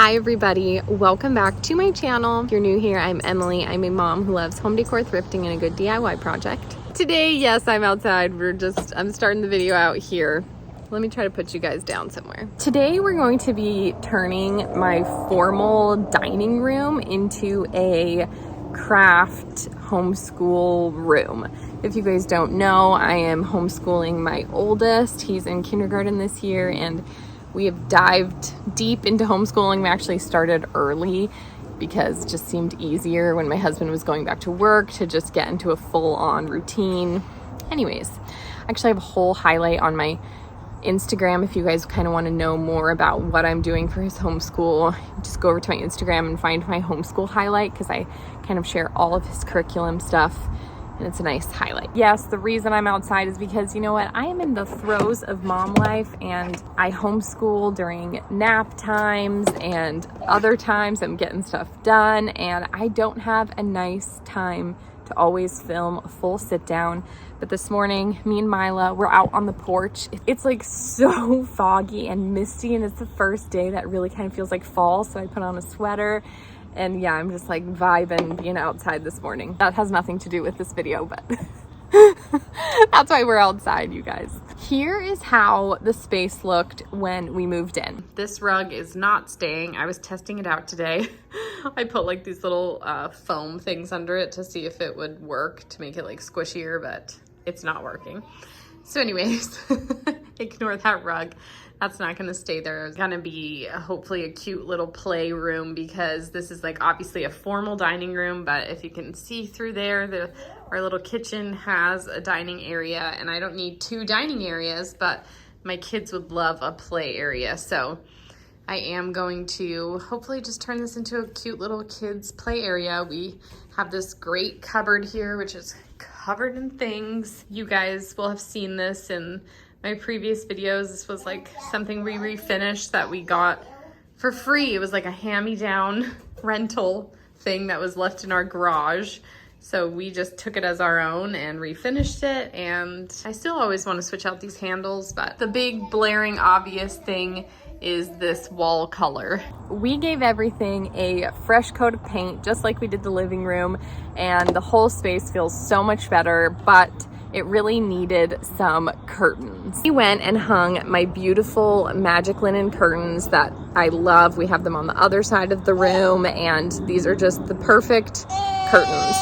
Hi everybody, welcome back to my channel. If you're new here, I'm Emily. I'm a mom who loves home decor, thrifting, and a good DIY project. Today, yes, I'm outside. I'm starting the video out here. Let me try to put you guys down somewhere. Today we're going to be turning my formal dining room into a craft homeschool room. If you guys don't know, I am homeschooling my oldest. He's in kindergarten this year, and we have dived deep into homeschooling. We actually started early because it just seemed easier when my husband was going back to work to just get into a full-on routine. Anyways, I actually have a whole highlight on my Instagram if you guys kind of want to know more about what I'm doing for his homeschool. Just go over to my Instagram and find my homeschool highlight because I kind of share all of his curriculum stuff. And it's a nice highlight. Yes, the reason I'm outside is because, you know what, I am in the throes of mom life, and I homeschool during nap times and other times I'm getting stuff done, and I don't have a nice time to always film a full sit down. But this morning, me and Mila were out on the porch. It's like so foggy and misty, and it's the first day that really kind of feels like fall, so I put on a sweater. And yeah, I'm just like vibing being outside this morning. That has nothing to do with this video, but that's why we're outside, you guys. Here is how the space looked when we moved in. This rug is not staying. I was testing it out today. I put like these little foam things under it to see if it would work to make it like squishier, but it's not working. So anyways, ignore that rug. That's not gonna stay there. It's gonna be hopefully a cute little play room because this is like obviously a formal dining room, but if you can see through there, our little kitchen has a dining area, and I don't need two dining areas, but my kids would love a play area. So I am going to hopefully just turn this into a cute little kids play area. We have this great cupboard here, which is covered in things. You guys will have seen this in my previous videos. This was like something we refinished that we got for free. It was like a hand-me-down rental thing that was left in our garage. So we just took it as our own and refinished it. And I still always want to switch out these handles, but the big blaring obvious thing is this wall color. We gave everything a fresh coat of paint, just like we did the living room, and the whole space feels so much better, but it really needed some curtains. We went and hung my beautiful magic linen curtains that I love. We have them on the other side of the room, and these are just the perfect curtains.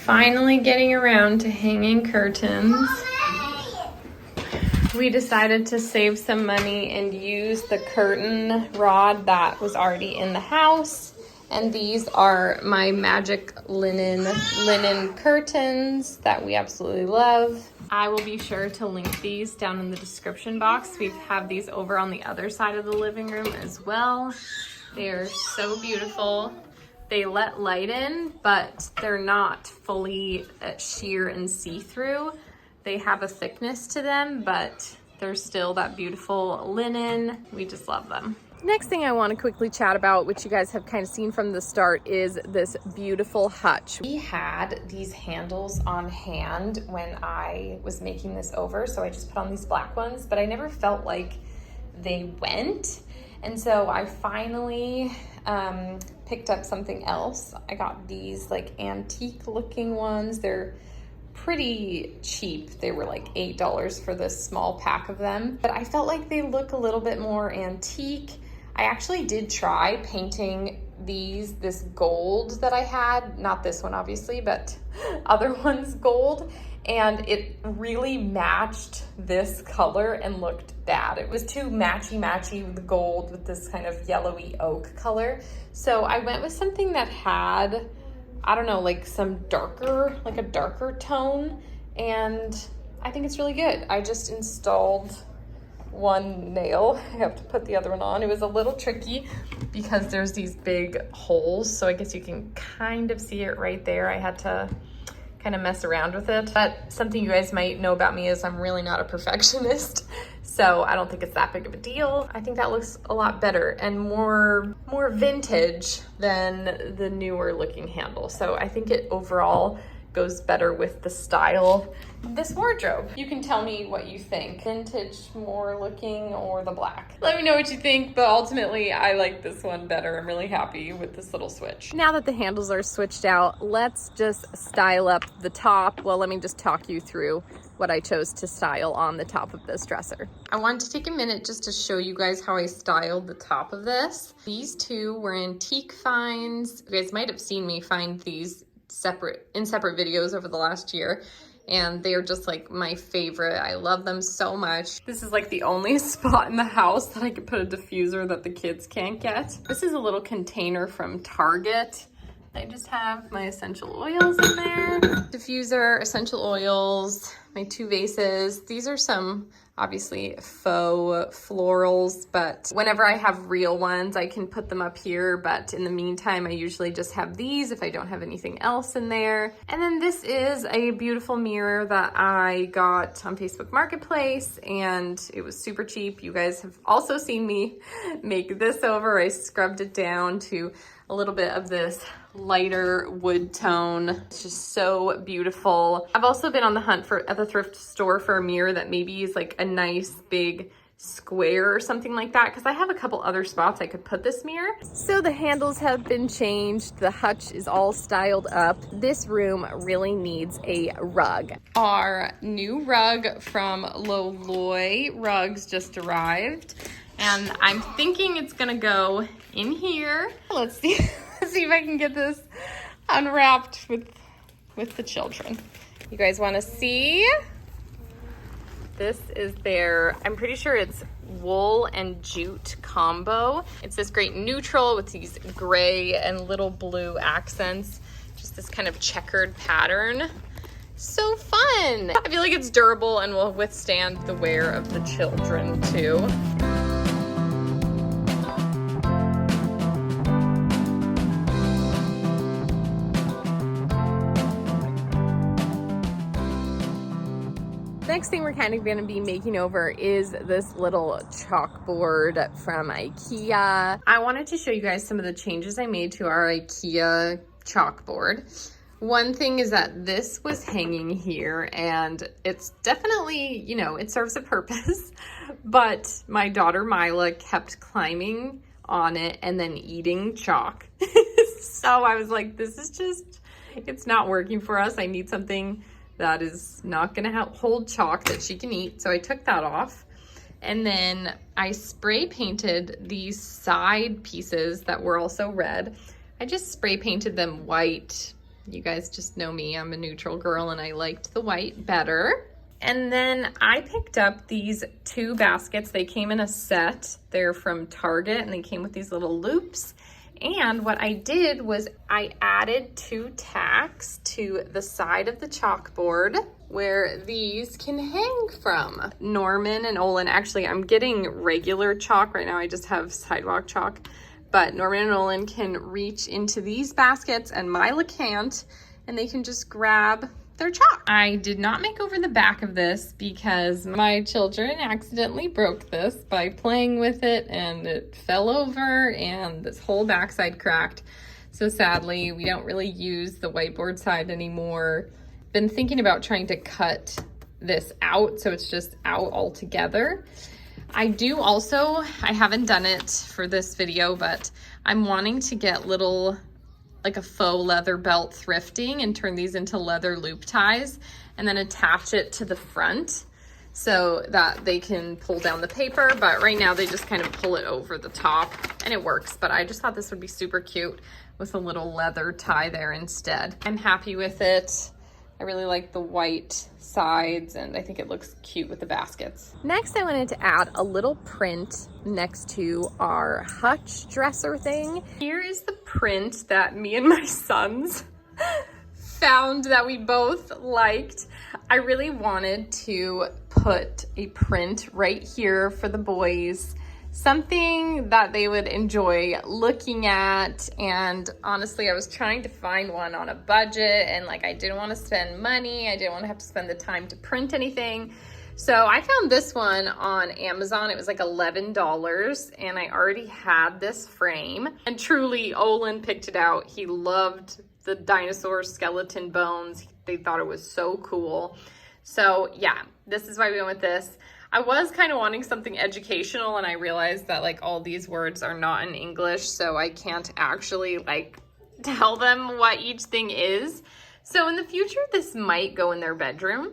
Finally getting around to hanging curtains. We decided to save some money and use the curtain rod that was already in the house. And these are my magic linen curtains that we absolutely love. I will be sure to link these down in the description box. We have these over on the other side of the living room as well. They're so beautiful. They let light in, but they're not fully sheer and see-through. They have a thickness to them, but they're still that beautiful linen. We just love them. Next thing I want to quickly chat about, which you guys have kind of seen from the start, is this beautiful hutch. We had these handles on hand when I was making this over, so I just put on these black ones, but I never felt like they went. And so I finally picked up something else. I got these like antique looking ones. They're pretty cheap. They were like $8 for this small pack of them, but I felt like they look a little bit more antique. I actually did try painting this gold that I had, not this one obviously, but other ones gold, and it really matched this color and looked bad. It was too matchy-matchy with the gold with this kind of yellowy oak color. So I went with something that had, I don't know, like some darker, like a darker tone, and I think it's really good. I just installed one nail. I have to put the other one on. It was a little tricky because there's these big holes, so I guess you can kind of see it right there. I had to kind of mess around with it, but something you guys might know about me is I'm really not a perfectionist, so I don't think it's that big of a deal. I think that looks a lot better and more vintage than the newer looking handle, so I think it overall goes better with the style of this wardrobe. You can tell me what you think. Vintage more looking or the black? Let me know what you think, but ultimately I like this one better. I'm really happy with this little switch. Now that the handles are switched out, let's just style up the top. Well, let me just talk you through what I chose to style on the top of this dresser. I wanted to take a minute just to show you guys how I styled the top of this. These two were antique finds. You guys might have seen me find these in separate videos over the last year, and they are just like my favorite. I love them so much. This is like the only spot in the house that I could put a diffuser that the kids can't get. This is a little container from Target. I just have my essential oils in there. Diffuser, essential oils, my 2 vases. These are some obviously faux florals, but whenever I have real ones, I can put them up here. But in the meantime, I usually just have these if I don't have anything else in there. And then this is a beautiful mirror that I got on Facebook Marketplace, and it was super cheap. You guys have also seen me make this over. I scrubbed it down to a little bit of this lighter wood tone. It's just so beautiful. I've also been on the hunt at the thrift store for a mirror that maybe is like a nice big square or something like that, because I have a couple other spots I could put this mirror. So the handles have been changed. The hutch is all styled up. This room really needs a rug. Our new rug from Loloy Rugs just arrived, and I'm thinking it's gonna go in here. Let's see if I can get this unwrapped with the children. You guys want to see? This is their, I'm pretty sure it's wool and jute combo. It's this great neutral with these gray and little blue accents. Just this kind of checkered pattern. So fun. I feel like it's durable and will withstand the wear of the children too. Next thing we're kind of going to be making over is this little chalkboard from IKEA. I wanted to show you guys some of the changes I made to our IKEA chalkboard. One thing is that this was hanging here, and it's definitely, you know, it serves a purpose, but my daughter Mila kept climbing on it and then eating chalk. So I was like, this is just, it's not working for us. I need something that is not gonna hold chalk that she can eat. So I took that off. And then I spray painted these side pieces that were also red. I just spray painted them white. You guys just know me, I'm a neutral girl and I liked the white better. And then I picked up these 2 baskets. They came in a set. They're from Target and they came with these little loops. And what I did was I added 2 tacks to the side of the chalkboard where these can hang from. Norman and Olin, actually I'm getting regular chalk right now. I just have sidewalk chalk, but Norman and Olin can reach into these baskets and Mila can't, and they can just grab their chalk. I did not make over the back of this because my children accidentally broke this by playing with it, and it fell over and this whole backside cracked. So sadly, we don't really use the whiteboard side anymore. Been thinking about trying to cut this out so it's just out altogether. I do also, I haven't done it for this video, but I'm wanting to get little like a faux leather belt thrifting and turn these into leather loop ties and then attach it to the front so that they can pull down the paper. But right now they just kind of pull it over the top and it works. But I just thought this would be super cute with a little leather tie there instead. I'm happy with it. I really like the white sides and I think it looks cute with the baskets. Next, I wanted to add a little print next to our hutch dresser thing. Here is the print that me and my sons found that we both liked. I really wanted to put a print right here for the boys, something that they would enjoy looking at. And honestly, I was trying to find one on a budget and like I didn't want to spend money. I didn't want to have to spend the time to print anything. So I found this one on Amazon. It was like $11 and I already had this frame. And truly, Olin picked it out. He loved the dinosaur skeleton bones. They thought it was so cool. So yeah, this is why we went with this. I was kind of wanting something educational and I realized that like all these words are not in English, so I can't actually like tell them what each thing is. So in the future, this might go in their bedroom.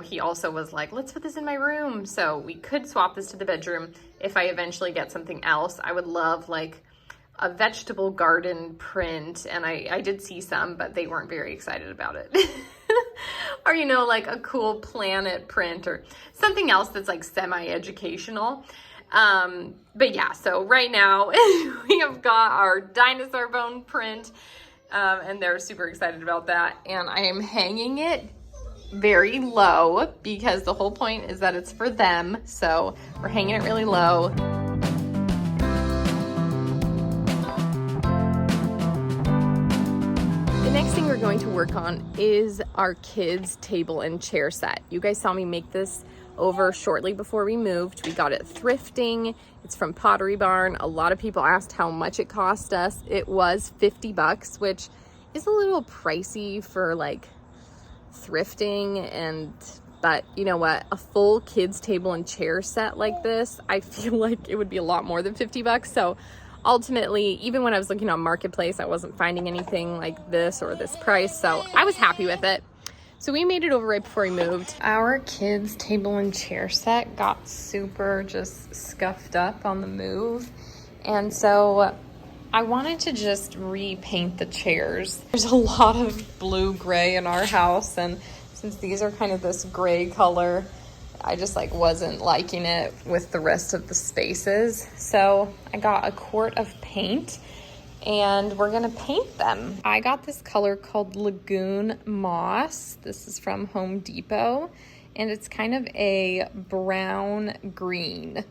He also was like, let's put this in my room. So we could swap this to the bedroom if I eventually get something else. I would love like a vegetable garden print. And I did see some, but they weren't very excited about it. Or, like a cool planet print or something else that's like semi-educational. But yeah, so right now we have got our dinosaur bone print and they're super excited about that. And I am hanging it very low because the whole point is that it's for them. So we're hanging it really low. The next thing we're going to work on is our kids' table and chair set. You guys saw me make this over shortly before we moved. We got it thrifting. It's from Pottery Barn. A lot of people asked how much it cost us. It was $50, which is a little pricey for like thrifting, but you know what, a full kids table and chair set like this, I feel like it would be a lot more than $50. So ultimately, even when I was looking on Marketplace, I wasn't finding anything like this or this price, so I was happy with it. So we made it over right before we moved. Our kids table and chair set got super just scuffed up on the move, and so I wanted to just repaint the chairs. There's a lot of blue-gray in our house, and since these are kind of this gray color, I just like wasn't liking it with the rest of the spaces. So I got a quart of paint and we're gonna paint them. I got this color called Lagoon Moss. This is from Home Depot, and it's kind of a brown green.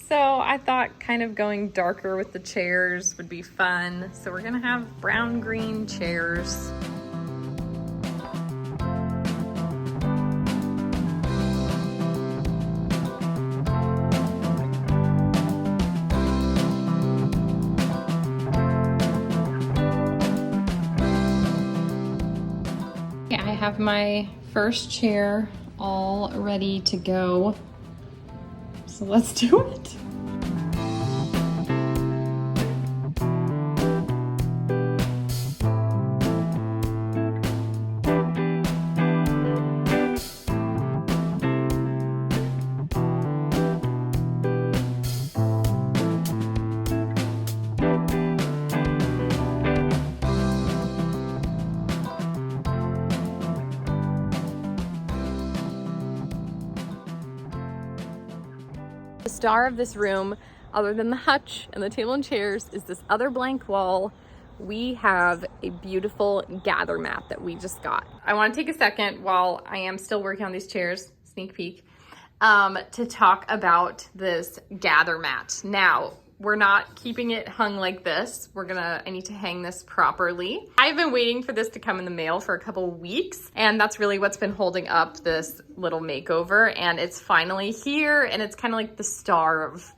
So I thought kind of going darker with the chairs would be fun. So we're gonna have brown green chairs. Yeah, I have my first chair all ready to go. So let's do it. The star of this room, other than the hutch and the table and chairs, is this other blank wall. We have a beautiful gather mat that we just got. I want to take a second while I am still working on these chairs, sneak peek, to talk about this gather mat. Now, we're not keeping it hung like this. I need to hang this properly. I've been waiting for this to come in the mail for a couple weeks, and that's really what's been holding up this little makeover, and it's finally here, and it's kind of like the star of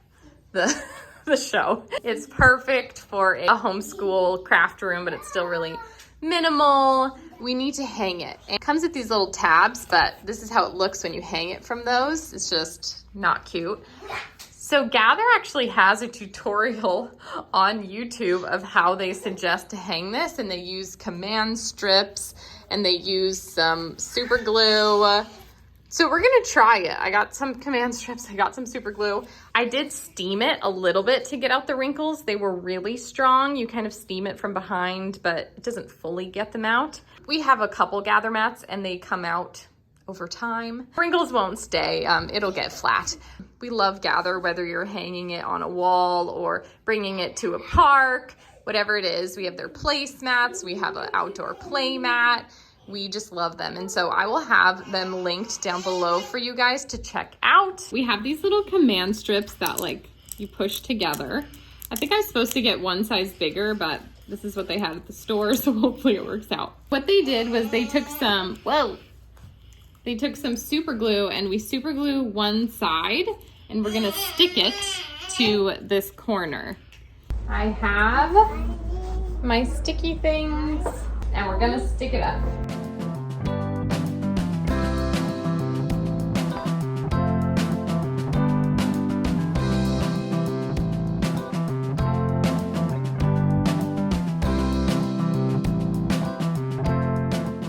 the show. It's perfect for a homeschool craft room, but it's still really minimal. We need to hang it. It comes with these little tabs, but this is how it looks when you hang it from those. It's just not cute. So Gather actually has a tutorial on YouTube of how they suggest to hang this, and they use command strips and they use some super glue. So we're gonna try it. I got some command strips, I got some super glue. I did steam it a little bit to get out the wrinkles. They were really strong. You kind of steam it from behind, but it doesn't fully get them out. We have a couple Gather mats and they come out over time. Wrinkles won't stay, it'll get flat. We love Gather, whether you're hanging it on a wall or bringing it to a park, whatever it is. We have their placemats, we have an outdoor play mat. We just love them. And so I will have them linked down below for you guys to check out. We have these little command strips that like you push together. I think I was supposed to get one size bigger, but this is what they had at the store, so hopefully it works out. What they did was they took some They took some super glue and we super glue one side and we're gonna stick it to this corner. I have my sticky things and we're gonna stick it up.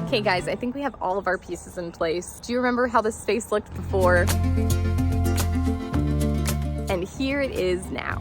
Okay guys, I think we have all of our pieces in place. Do you remember how this space looked before? And here it is now.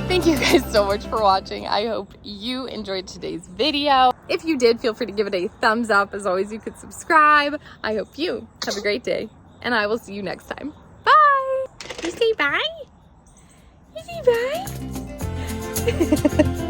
Thank you guys so much for watching. I hope you enjoyed today's video. If you did, feel free to give it a thumbs up. As always, you could subscribe. I hope you have a great day, and I will see you next time. Bye. You say bye? You say bye?